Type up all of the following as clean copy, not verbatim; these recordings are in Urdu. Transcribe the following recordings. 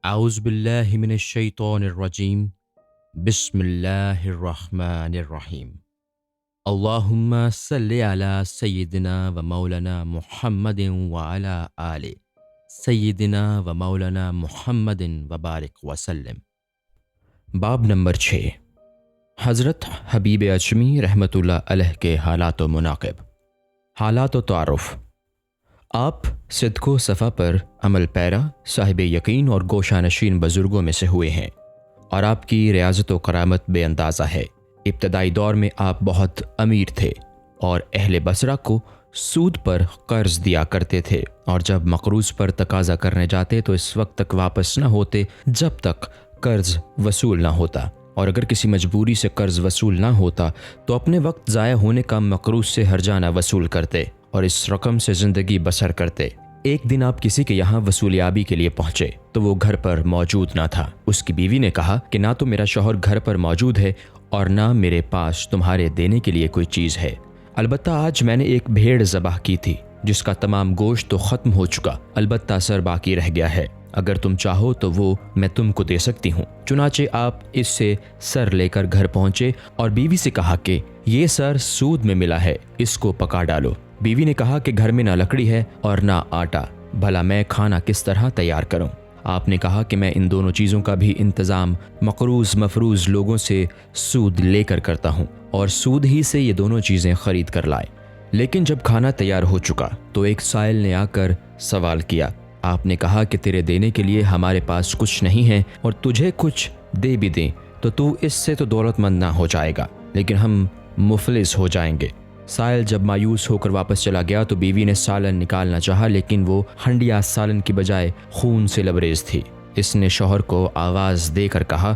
اعوذ باللہ من الشیطان الرجیم بسم اللہ الرحمن الرحیم اللہم صلی علی سیدنا و مولانا محمد وعلی آل سیدنا و مولانا محمد وبارک وسلم۔ باب نمبر 6، حضرت حبیب اجمی رحمۃ اللہ علیہ کے حالات و مناقب۔ حالات و تعارف۔ آپ صدق و صفا پر عمل پیرا، صاحب یقین اور گوشہ نشین بزرگوں میں سے ہوئے ہیں، اور آپ کی ریاضت و کرامت بے اندازہ ہے۔ ابتدائی دور میں آپ بہت امیر تھے اور اہل بصرہ کو سود پر قرض دیا کرتے تھے، اور جب مقروض پر تقاضا کرنے جاتے تو اس وقت تک واپس نہ ہوتے جب تک قرض وصول نہ ہوتا، اور اگر کسی مجبوری سے قرض وصول نہ ہوتا تو اپنے وقت ضائع ہونے کا مقروض سے ہرجانہ وصول کرتے اور اس رقم سے زندگی بسر کرتے۔ ایک دن آپ کسی کے یہاں وصولیابی کے لیے پہنچے تو وہ گھر پر موجود نہ تھا۔ اس کی بیوی نے کہا کہ نہ تو میرا شوہر گھر پر موجود ہے اور نہ میرے پاس تمہارے دینے کے لیے کوئی چیز ہے، البتہ آج میں نے ایک بھیڑ ذبح کی تھی جس کا تمام گوشت تو ختم ہو چکا، البتہ سر باقی رہ گیا ہے، اگر تم چاہو تو وہ میں تم کو دے سکتی ہوں۔ چنانچہ آپ اس سے سر لے کر گھر پہنچے اور بیوی سے کہا کہ یہ سر سود میں ملا ہے، اس کو پکا ڈالو۔ بیوی نے کہا کہ گھر میں نہ لکڑی ہے اور نہ آٹا، بھلا میں کھانا کس طرح تیار کروں؟ آپ نے کہا کہ میں ان دونوں چیزوں کا بھی انتظام مقروض مفروض لوگوں سے سود لے کر کرتا ہوں، اور سود ہی سے یہ دونوں چیزیں خرید کر لائے۔ لیکن جب کھانا تیار ہو چکا تو ایک سائل نے آ کر سوال کیا۔ آپ نے کہا کہ تیرے دینے کے لیے ہمارے پاس کچھ نہیں ہے، اور تجھے کچھ دے بھی دیں تو اس سے تو دولت مند نہ ہو جائے گا، لیکن ہم مفلس ہو جائیں گے۔ سائل جب مایوس ہو کر واپس چلا گیا تو بیوی نے سالن نکالنا چاہا، لیکن وہ ہنڈیا سالن کی بجائے خون سے لبریز تھی۔ اس نے شوہر کو آواز دے کر کہا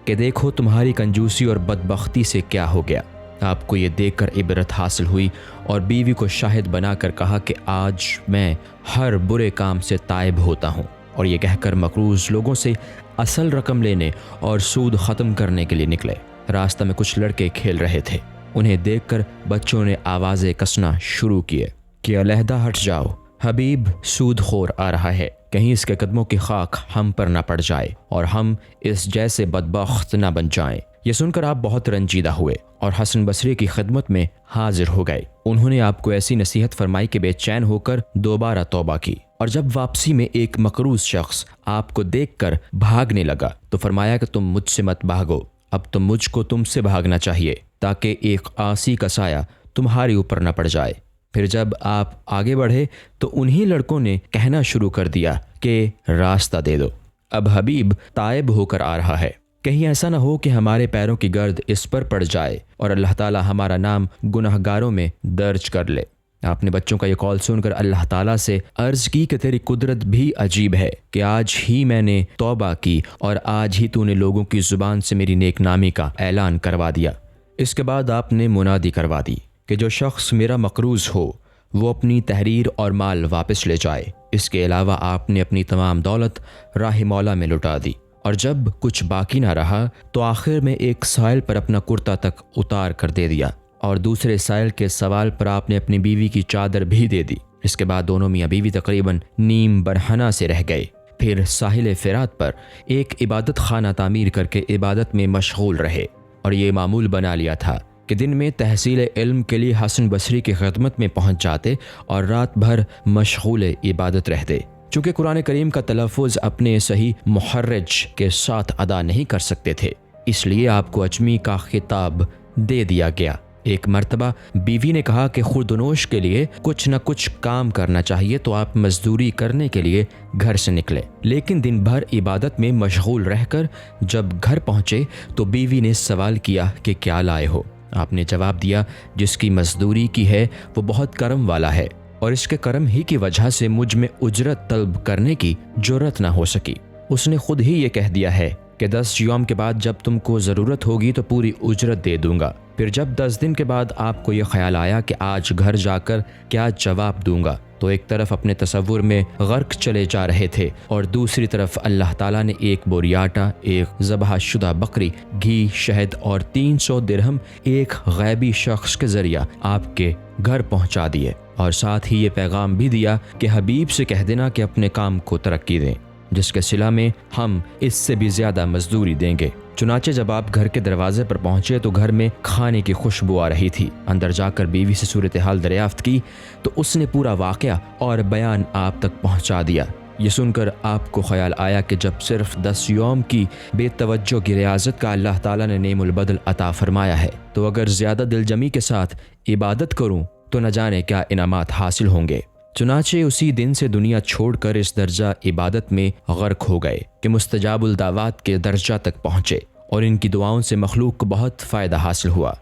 کہ دیکھو تمہاری کنجوسی اور بدبختی سے کیا ہو گیا۔ آپ کو یہ دیکھ کر عبرت حاصل ہوئی اور بیوی کو شاہد بنا کر کہا کہ آج میں ہر برے کام سے تائب ہوتا ہوں، اور یہ کہہ کر مقروض لوگوں سے اصل رقم لینے اور سود ختم کرنے کے لیے نکلے۔ راستہ میں کچھ لڑکے کھیل رہے تھے، انہیں دیکھ کر بچوں نے آوازیں کسنا شروع کیے کہ علیحدہ ہٹ جاؤ، حبیب سود خور آ رہا ہے، کہیں اس کے قدموں کی خاک ہم پر نہ پڑ جائے اور ہم اس جیسے بدبخت نہ بن جائیں۔ یہ سن کر آپ بہت رنجیدہ ہوئے اور حسن بصری کی خدمت میں حاضر ہو گئے۔ انہوں نے آپ کو ایسی نصیحت فرمائی کہ بے چین ہو کر دوبارہ توبہ کی، اور جب واپسی میں ایک مقروض شخص آپ کو دیکھ کر بھاگنے لگا تو فرمایا کہ تم مجھ سے مت بھاگو، اب تو مجھ کو تم سے بھاگنا چاہیے تاکہ ایک عاصی کا سایہ تمہارے اوپر نہ پڑ جائے۔ پھر جب آپ آگے بڑھے تو انہی لڑکوں نے کہنا شروع کر دیا کہ راستہ دے دو، اب حبیب تائب ہو کر آ رہا ہے، کہیں ایسا نہ ہو کہ ہمارے پیروں کی گرد اس پر پڑ جائے اور اللہ تعالی ہمارا نام گناہگاروں میں درج کر لے۔ آپ نے بچوں کا یہ قول سن کر اللہ تعالیٰ سے عرض کی کہ تیری قدرت بھی عجیب ہے کہ آج ہی میں نے توبہ کی اور آج ہی تو نے لوگوں کی زبان سے میری نیک نامی کا اعلان کروا دیا۔ اس کے بعد آپ نے منادی کروا دی کہ جو شخص میرا مقروض ہو وہ اپنی تحریر اور مال واپس لے جائے۔ اس کے علاوہ آپ نے اپنی تمام دولت راہ مولا میں لٹا دی، اور جب کچھ باقی نہ رہا تو آخر میں ایک سائل پر اپنا کرتا تک اتار کر دے دیا، اور دوسرے سائل کے سوال پر آپ نے اپنی بیوی کی چادر بھی دے دی۔ اس کے بعد دونوں میاں بیوی تقریباً نیم برہنہ سے رہ گئے۔ پھر ساحل فرات پر ایک عبادت خانہ تعمیر کر کے عبادت میں مشغول رہے، اور یہ معمول بنا لیا تھا کہ دن میں تحصیل علم کے لیے حسن بصری کی خدمت میں پہنچ جاتے اور رات بھر مشغول عبادت رہتے۔ چونکہ قرآن کریم کا تلفظ اپنے صحیح محرج کے ساتھ ادا نہیں کر سکتے تھے، اس لیے آپ کو اجمی کا خطاب دے دیا گیا۔ ایک مرتبہ بیوی نے کہا کہ خردنوش کے لیے کچھ نہ کچھ کام کرنا چاہیے، تو آپ مزدوری کرنے کے لیے گھر سے نکلے، لیکن دن بھر عبادت میں مشغول رہ کر جب گھر پہنچے تو بیوی نے سوال کیا کہ کیا لائے ہو؟ آپ نے جواب دیا جس کی مزدوری کی ہے وہ بہت کرم والا ہے، اور اس کے کرم ہی کی وجہ سے مجھ میں اجرت طلب کرنے کی جرت نہ ہو سکی۔ اس نے خود ہی یہ کہہ دیا ہے کہ 10 یوم کے بعد جب تم کو ضرورت ہوگی تو پوری اجرت دے دوں گا۔ پھر جب 10 دن کے بعد آپ کو یہ خیال آیا کہ آج گھر جا کر کیا جواب دوں گا، تو ایک طرف اپنے تصور میں غرق چلے جا رہے تھے اور دوسری طرف اللہ تعالیٰ نے ایک بوری آٹا، ایک ذبح شدہ بکری، گھی، شہد اور 300 درہم ایک غیبی شخص کے ذریعہ آپ کے گھر پہنچا دیے، اور ساتھ ہی یہ پیغام بھی دیا کہ حبیب سے کہہ دینا کہ اپنے کام کو ترقی دیں۔ جس کے صلہ میں ہم اس سے بھی زیادہ مزدوری دیں گے۔ چنانچہ جب آپ گھر کے دروازے پر پہنچے تو گھر میں کھانے کی خوشبو آ رہی تھی۔ اندر جا کر بیوی سے صورتحال دریافت کی تو اس نے پورا واقعہ اور بیان آپ تک پہنچا دیا۔ یہ سن کر آپ کو خیال آیا کہ جب صرف 10 یوم کی بے توجہ کی ریاضت کا اللہ تعالیٰ نے نعم البدل عطا فرمایا ہے، تو اگر زیادہ دل جمی کے ساتھ عبادت کروں تو نہ جانے کیا انعامات حاصل ہوں گے۔ چنانچہ اسی دن سے دنیا چھوڑ کر اس درجہ عبادت میں غرق ہو گئے کہ مستجاب الدعوات کے درجہ تک پہنچے، اور ان کی دعاؤں سے مخلوق کو بہت فائدہ حاصل ہوا۔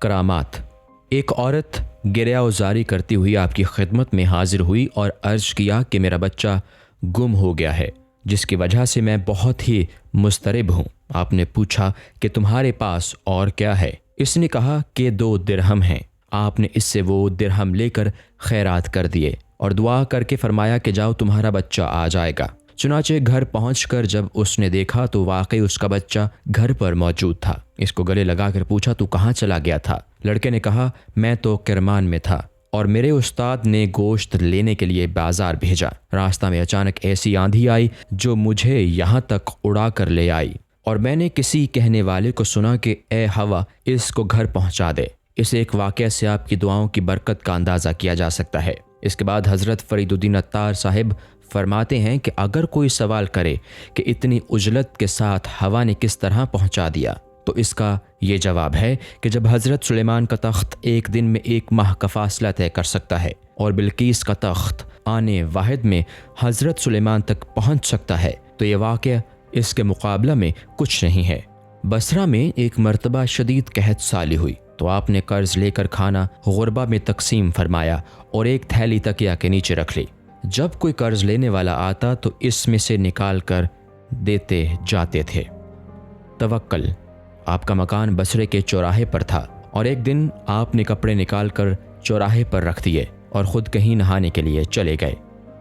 کرامات۔ ایک عورت گریہ وزاری کرتی ہوئی آپ کی خدمت میں حاضر ہوئی اور عرض کیا کہ میرا بچہ گم ہو گیا ہے، جس کی وجہ سے میں بہت ہی مضطرب ہوں۔ آپ نے پوچھا کہ تمہارے پاس اور کیا ہے؟ اس نے کہا کہ 2 درہم ہیں۔ آپ نے اس سے وہ درہم لے کر خیرات کر دیے اور دعا کر کے فرمایا کہ جاؤ تمہارا بچہ آ جائے گا۔ چنانچہ گھر پہنچ کر جب اس نے دیکھا تو واقعی اس کا بچہ گھر پر موجود تھا۔ اس کو گلے لگا کر پوچھا تو کہاں چلا گیا تھا؟ لڑکے نے کہا میں تو کرمان میں تھا اور میرے استاد نے گوشت لینے کے لیے بازار بھیجا۔ راستہ میں اچانک ایسی آندھی آئی جو مجھے یہاں تک اڑا کر لے آئی، اور میں نے کسی کہنے والے کو سنا کہ اے ہوا اس کو گھر پہنچا دے۔ اس ایک واقعہ سے آپ کی دعاؤں کی برکت کا اندازہ کیا جا سکتا ہے۔ اس کے بعد حضرت فرید الدین عطار صاحب فرماتے ہیں کہ اگر کوئی سوال کرے کہ اتنی عجلت کے ساتھ ہوا نے کس طرح پہنچا دیا، تو اس کا یہ جواب ہے کہ جب حضرت سلیمان کا تخت ایک دن میں 1 ماہ کا فاصلہ طے کر سکتا ہے اور بلقیس کا تخت آنے واحد میں حضرت سلیمان تک پہنچ سکتا ہے، تو یہ واقعہ اس کے مقابلہ میں کچھ نہیں ہے۔ بصرہ میں ایک مرتبہ شدید قحط سالی ہوئی تو آپ نے قرض لے کر کھانا غربا میں تقسیم فرمایا اور ایک تھیلی تکیہ کے نیچے رکھ لی۔ جب کوئی قرض لینے والا آتا تو اس میں سے نکال کر دیتے جاتے تھے۔ توکل۔ آپ کا مکان بصرے کے چوراہے پر تھا اور ایک دن آپ نے کپڑے نکال کر چوراہے پر رکھ دیے اور خود کہیں نہانے کے لیے چلے گئے۔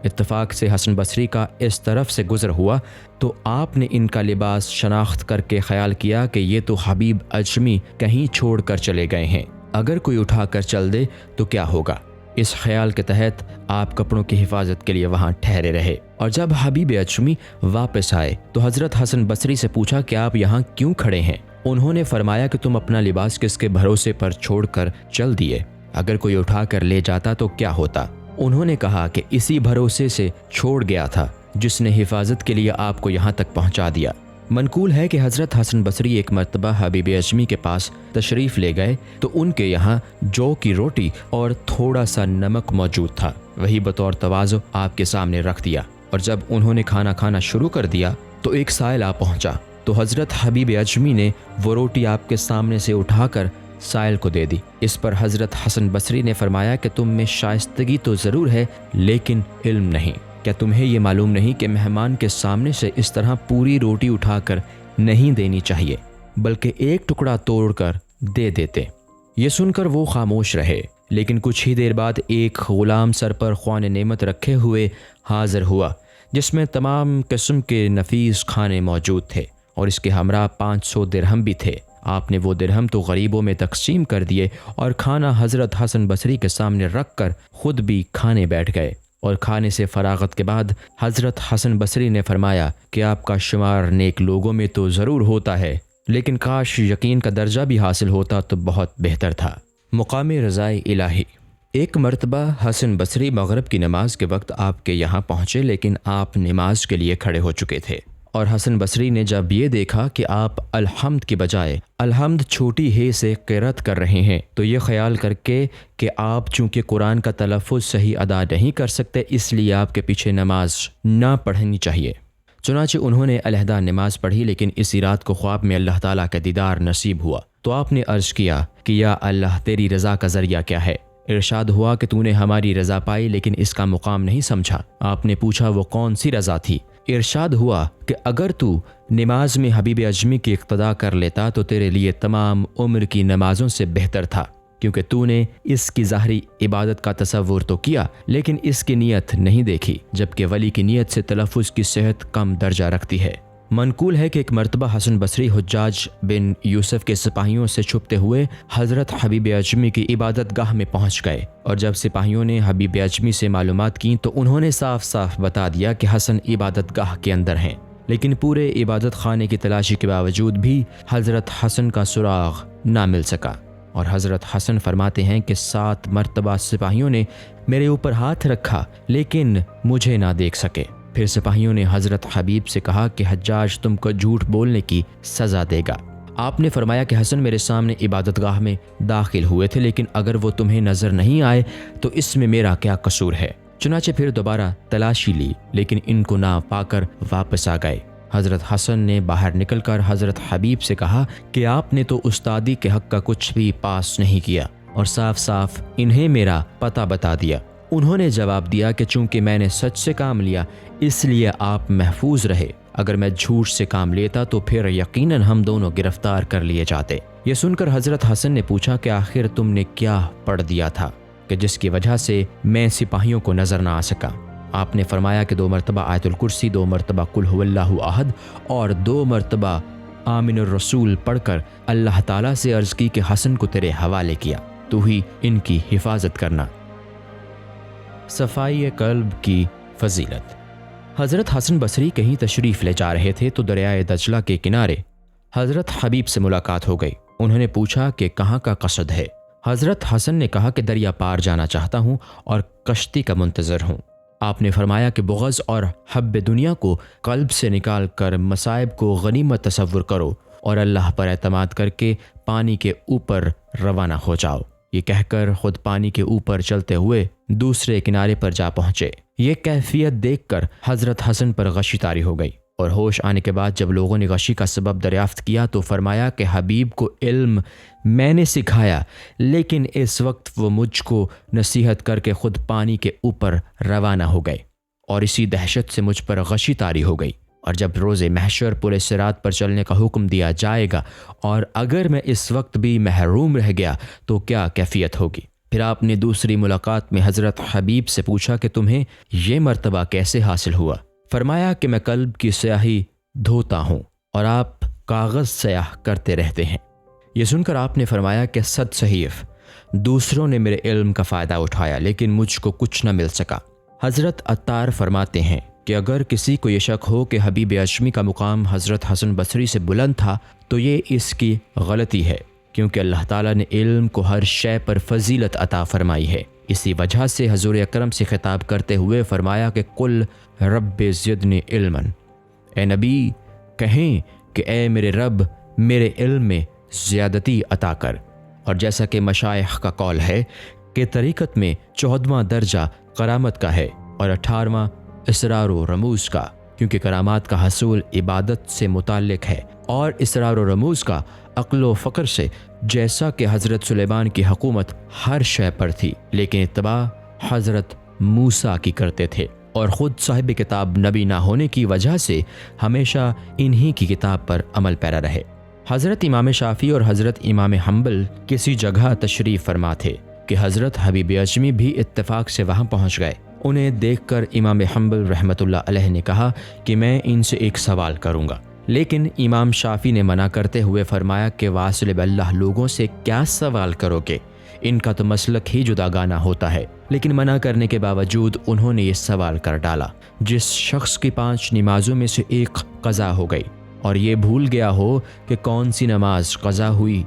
اتفاق سے حسن بصری کا اس طرف سے گزر ہوا تو آپ نے ان کا لباس شناخت کر کے خیال کیا کہ یہ تو حبیب اجمی کہیں چھوڑ کر چلے گئے ہیں، اگر کوئی اٹھا کر چل دے تو کیا ہوگا۔ اس خیال کے تحت آپ کپڑوں کی حفاظت کے لیے وہاں ٹھہرے رہے، اور جب حبیب اجمی واپس آئے تو حضرت حسن بصری سے پوچھا کہ آپ یہاں کیوں کھڑے ہیں؟ انہوں نے فرمایا کہ تم اپنا لباس کس کے بھروسے پر چھوڑ کر چل دیے، اگر کوئی اٹھا کر لے جاتا تو کیا ہوتا؟ انہوں نے کہا کہ اسی بھروسے سے چھوڑ گیا تھا جس نے حفاظت کے لیے آپ کو یہاں تک پہنچا دیا۔ منقول ہے کہ حضرت حسن بصری ایک مرتبہ حبیب اجمی کے پاس تشریف لے گئے تو ان کے یہاں جو کی روٹی اور تھوڑا سا نمک موجود تھا، وہی بطور تواضع آپ کے سامنے رکھ دیا، اور جب انہوں نے کھانا کھانا شروع کر دیا تو ایک سائل آ پہنچا تو حضرت حبیب اجمی نے وہ روٹی آپ کے سامنے سے اٹھا کر سائل کو دے دی۔ اس پر حضرت حسن بصری نے فرمایا کہ تم میں شائستگی تو ضرور ہے لیکن علم نہیں۔ کیا تمہیں یہ معلوم نہیں کہ مہمان کے سامنے سے اس طرح پوری روٹی اٹھا کر نہیں دینی چاہیے، بلکہ ایک ٹکڑا توڑ کر دے دیتے؟ یہ سن کر وہ خاموش رہے، لیکن کچھ ہی دیر بعد ایک غلام سر پر خوان نعمت رکھے ہوئے حاضر ہوا، جس میں تمام قسم کے نفیس کھانے موجود تھے اور اس کے ہمراہ 500 درہم بھی تھے۔ آپ نے وہ درہم تو غریبوں میں تقسیم کر دیے اور کھانا حضرت حسن بصری کے سامنے رکھ کر خود بھی کھانے بیٹھ گئے، اور کھانے سے فراغت کے بعد حضرت حسن بصری نے فرمایا کہ آپ کا شمار نیک لوگوں میں تو ضرور ہوتا ہے، لیکن کاش یقین کا درجہ بھی حاصل ہوتا تو بہت بہتر تھا۔ مقام رضائے الہی۔ ایک مرتبہ حسن بصری مغرب کی نماز کے وقت آپ کے یہاں پہنچے، لیکن آپ نماز کے لیے کھڑے ہو چکے تھے، اور حسن بصری نے جب یہ دیکھا کہ آپ الحمد کی بجائے الحمد چھوٹی ہے سے قرات کر رہے ہیں تو یہ خیال کر کے کہ آپ چونکہ قرآن کا تلفظ صحیح ادا نہیں کر سکتے، اس لیے آپ کے پیچھے نماز نہ پڑھنی چاہیے۔ چنانچہ انہوں نے علیحدہ نماز پڑھی، لیکن اسی رات کو خواب میں اللہ تعالیٰ کا دیدار نصیب ہوا تو آپ نے عرض کیا کہ یا اللہ تیری رضا کا ذریعہ کیا ہے؟ ارشاد ہوا کہ تو نے ہماری رضا پائی لیکن اس کا مقام نہیں سمجھا۔ آپ نے پوچھا وہ کون سی رضا تھی؟ ارشاد ہوا کہ اگر تو نماز میں حبیب اجمی کی اقتدا کر لیتا تو تیرے لیے تمام عمر کی نمازوں سے بہتر تھا، کیونکہ تو نے اس کی ظاہری عبادت کا تصور تو کیا لیکن اس کی نیت نہیں دیکھی، جبکہ ولی کی نیت سے تلفظ کی صحت کم درجہ رکھتی ہے۔ منقول ہے کہ ایک مرتبہ حسن بصری حجاج بن یوسف کے سپاہیوں سے چھپتے ہوئے حضرت حبیب اجمی کی عبادت گاہ میں پہنچ گئے، اور جب سپاہیوں نے حبیب اجمی سے معلومات کی تو انہوں نے صاف صاف بتا دیا کہ حسن عبادت گاہ کے اندر ہیں، لیکن پورے عبادت خانے کی تلاشی کے باوجود بھی حضرت حسن کا سراغ نہ مل سکا۔ اور حضرت حسن فرماتے ہیں کہ 7 مرتبہ سپاہیوں نے میرے اوپر ہاتھ رکھا لیکن مجھے نہ دیکھ سکے۔ پھر سپاہیوں نے حضرت حبیب سے کہا کہ حجاج تم کو جھوٹ بولنے کی سزا دے گا۔ آپ نے فرمایا کہ حسن میرے سامنے عبادت گاہ میں داخل ہوئے تھے، لیکن اگر وہ تمہیں نظر نہیں آئے تو اس میں میرا کیا قصور ہے؟ چنانچہ پھر دوبارہ تلاشی لی لیکن ان کو نہ پا کر واپس آ گئے۔ حضرت حسن نے باہر نکل کر حضرت حبیب سے کہا کہ آپ نے تو استادی کے حق کا کچھ بھی پاس نہیں کیا اور صاف صاف انہیں میرا پتہ بتا دیا۔ انہوں نے جواب دیا کہ چونکہ میں نے سچ سے کام لیا اس لیے آپ محفوظ رہے، اگر میں جھوٹ سے کام لیتا تو پھر یقیناً ہم دونوں گرفتار کر لیے جاتے۔ یہ سن کر حضرت حسن نے پوچھا کہ آخر تم نے کیا پڑھ دیا تھا کہ جس کی وجہ سے میں سپاہیوں کو نظر نہ آ سکا؟ آپ نے فرمایا کہ 2 مرتبہ آیت الکرسی، 2 مرتبہ قل هو اللہ احد اور 2 مرتبہ آمن الرسول پڑھ کر اللہ تعالیٰ سے عرض کی کہ حسن کو تیرے حوالے کیا، تو ہی ان کی حفاظت کرنا۔ صفائی قلب کی فضیلت۔ حضرت حسن بصری کہیں تشریف لے جا رہے تھے تو دریائے دجلہ کے کنارے حضرت حبیب سے ملاقات ہو گئی۔ انہوں نے پوچھا کہ کہاں کا قصد ہے؟ حضرت حسن نے کہا کہ دریا پار جانا چاہتا ہوں اور کشتی کا منتظر ہوں۔ آپ نے فرمایا کہ بغض اور حب دنیا کو قلب سے نکال کر مصائب کو غنیمت تصور کرو اور اللہ پر اعتماد کر کے پانی کے اوپر روانہ ہو جاؤ۔ یہ کہہ کر خود پانی کے اوپر چلتے ہوئے دوسرے کنارے پر جا پہنچے۔ یہ کیفیت دیکھ کر حضرت حسن پر غشی طاری ہو گئی، اور ہوش آنے کے بعد جب لوگوں نے غشی کا سبب دریافت کیا تو فرمایا کہ حبیب کو علم میں نے سکھایا، لیکن اس وقت وہ مجھ کو نصیحت کر کے خود پانی کے اوپر روانہ ہو گئے، اور اسی دہشت سے مجھ پر غشی طاری ہو گئی۔ اور جب روز محشر پورے صراط پر چلنے کا حکم دیا جائے گا اور اگر میں اس وقت بھی محروم رہ گیا تو کیا کیفیت ہوگی؟ پھر آپ نے دوسری ملاقات میں حضرت حبیب سے پوچھا کہ تمہیں یہ مرتبہ کیسے حاصل ہوا؟ فرمایا کہ میں قلب کی سیاہی دھوتا ہوں اور آپ کاغذ سیاہ کرتے رہتے ہیں۔ یہ سن کر آپ نے فرمایا کہ 100 صحیف دوسروں نے میرے علم کا فائدہ اٹھایا لیکن مجھ کو کچھ نہ مل سکا۔ حضرت عطار فرماتے ہیں کہ اگر کسی کو یہ شک ہو کہ حبیب اجمی کا مقام حضرت حسن بصری سے بلند تھا تو یہ اس کی غلطی ہے، کیونکہ اللہ تعالیٰ نے علم کو ہر شے پر فضیلت عطا فرمائی ہے۔ اسی وجہ سے حضور اکرم سے خطاب کرتے ہوئے فرمایا کہ قل رب زدنی علما، اے نبی کہیں کہ اے میرے رب میرے علم میں زیادتی عطا کر۔ اور جیسا کہ مشائخ کا قول ہے کہ طریقت میں 14واں درجہ کرامت کا ہے اور 18واں اسرار و رموز کا، کیونکہ کرامات کا حصول عبادت سے متعلق ہے اور اسرار و رموز کا عقل و فکر سے، جیسا کہ حضرت سلیمان کی حکومت ہر شے پر تھی لیکن اتباع حضرت موسیٰ کی کرتے تھے، اور خود صاحب کتاب نبی نہ ہونے کی وجہ سے ہمیشہ انہی کی کتاب پر عمل پیرا رہے۔ حضرت امام شافعی اور حضرت امام حنبل کسی جگہ تشریف فرما تھے کہ حضرت حبیب اجمی بھی اتفاق سے وہاں پہنچ گئے۔ انہیں دیکھ کر امام حنبل رحمۃ اللہ علیہ نے کہا کہ میں ان سے ایک سوال کروں گا، لیکن امام شافعی نے منع کرتے ہوئے فرمایا کہ واصل باللہ لوگوں سے کیا سوال کرو گے، ان کا تو مسلک ہی جداگانہ ہوتا ہے۔ لیکن منع کرنے کے باوجود انہوں نے یہ سوال کر ڈالا، جس شخص کی 5 نمازوں میں سے ایک قضا ہو گئی اور یہ بھول گیا ہو کہ کون سی نماز قضا ہوئی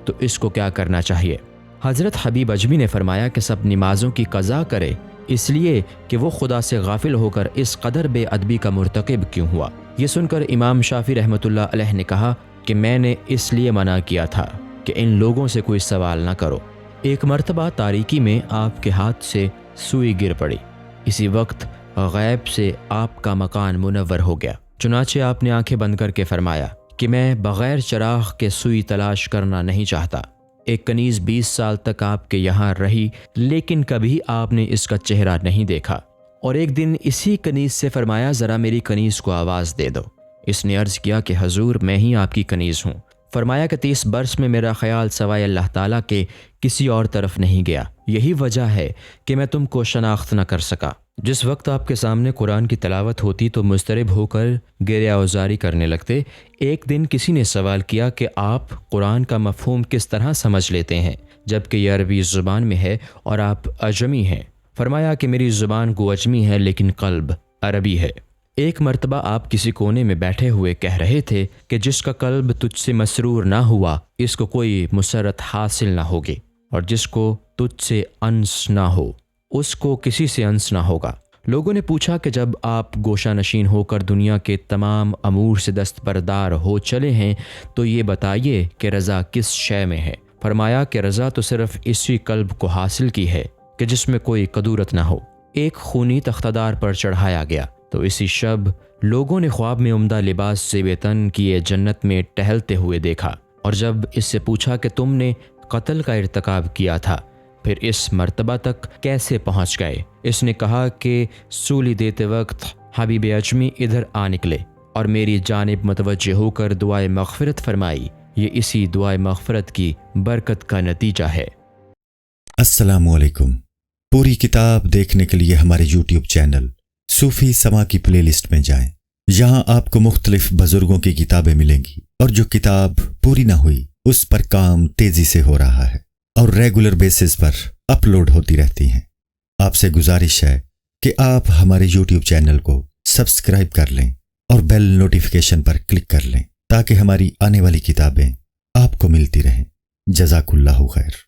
تو اس کو کیا کرنا چاہیے؟ حضرت حبیب اجمی نے فرمایا کہ سب نمازوں کی قضا کرے، اس لیے کہ وہ خدا سے غافل ہو کر اس قدر بے ادبی کا مرتکب کیوں ہوا۔ یہ سن کر امام شافعی رحمۃ اللہ علیہ نے کہا کہ میں نے اس لیے منع کیا تھا کہ ان لوگوں سے کوئی سوال نہ کرو۔ ایک مرتبہ تاریکی میں آپ کے ہاتھ سے سوئی گر پڑی، اسی وقت غیب سے آپ کا مکان منور ہو گیا، چنانچہ آپ نے آنکھیں بند کر کے فرمایا کہ میں بغیر چراغ کے سوئی تلاش کرنا نہیں چاہتا۔ ایک کنیز 20 سال تک آپ کے یہاں رہی لیکن کبھی آپ نے اس کا چہرہ نہیں دیکھا، اور ایک دن اسی کنیز سے فرمایا ذرا میری کنیز کو آواز دے دو۔ اس نے عرض کیا کہ حضور میں ہی آپ کی کنیز ہوں۔ فرمایا کہ 30 برس میں میرا خیال سوائے اللہ تعالیٰ کے کسی اور طرف نہیں گیا، یہی وجہ ہے کہ میں تم کو شناخت نہ کر سکا۔ جس وقت آپ کے سامنے قرآن کی تلاوت ہوتی تو مضطرب ہو کر گریہ اوزاری کرنے لگتے۔ ایک دن کسی نے سوال کیا کہ آپ قرآن کا مفہوم کس طرح سمجھ لیتے ہیں جبکہ یہ عربی زبان میں ہے اور آپ اجمی ہیں؟ فرمایا کہ میری زبان گو اجمی ہے لیکن قلب عربی ہے۔ ایک مرتبہ آپ کسی کونے میں بیٹھے ہوئے کہہ رہے تھے کہ جس کا قلب تجھ سے مسرور نہ ہوا اس کو کوئی مسرت حاصل نہ ہوگی، اور جس کو تجھ سے انس نہ ہو اس کو کسی سے انس نہ ہوگا۔ لوگوں نے پوچھا کہ جب آپ گوشہ نشین ہو کر دنیا کے تمام امور سے دستبردار ہو چلے ہیں تو یہ بتائیے کہ رضا کس شے میں ہے؟ فرمایا کہ رضا تو صرف اسی قلب کو حاصل کی ہے کہ جس میں کوئی قدورت نہ ہو۔ ایک خونی تختدار پر چڑھایا گیا تو اسی شب لوگوں نے خواب میں عمدہ لباس زیب تن کیے جنت میں ٹہلتے ہوئے دیکھا، اور جب اس سے پوچھا کہ تم نے قتل کا ارتکاب کیا تھا پھر اس مرتبہ تک کیسے پہنچ گئے؟ اس نے کہا کہ سولی دیتے وقت حبیب اجمی ادھر آ نکلے اور میری جانب متوجہ ہو کر دعائے مغفرت فرمائی۔ یہ اسی دعائے مغفرت کی برکت کا نتیجہ ہے۔ السلام علیکم۔ پوری کتاب دیکھنے کے لیے ہمارے یوٹیوب چینل صوفی سما کی پلے لسٹ میں جائیں۔ یہاں آپ کو مختلف بزرگوں کی کتابیں ملیں گی، اور جو کتاب پوری نہ ہوئی اس پر کام تیزی سے ہو رہا ہے اور ریگولر بیسس پر اپلوڈ ہوتی رہتی ہیں۔ آپ سے گزارش ہے کہ آپ ہمارے یوٹیوب چینل کو سبسکرائب کر لیں اور بیل نوٹیفیکیشن پر کلک کر لیں تاکہ ہماری آنے والی کتابیں آپ کو ملتی رہیں۔ جزاک اللہ خیر۔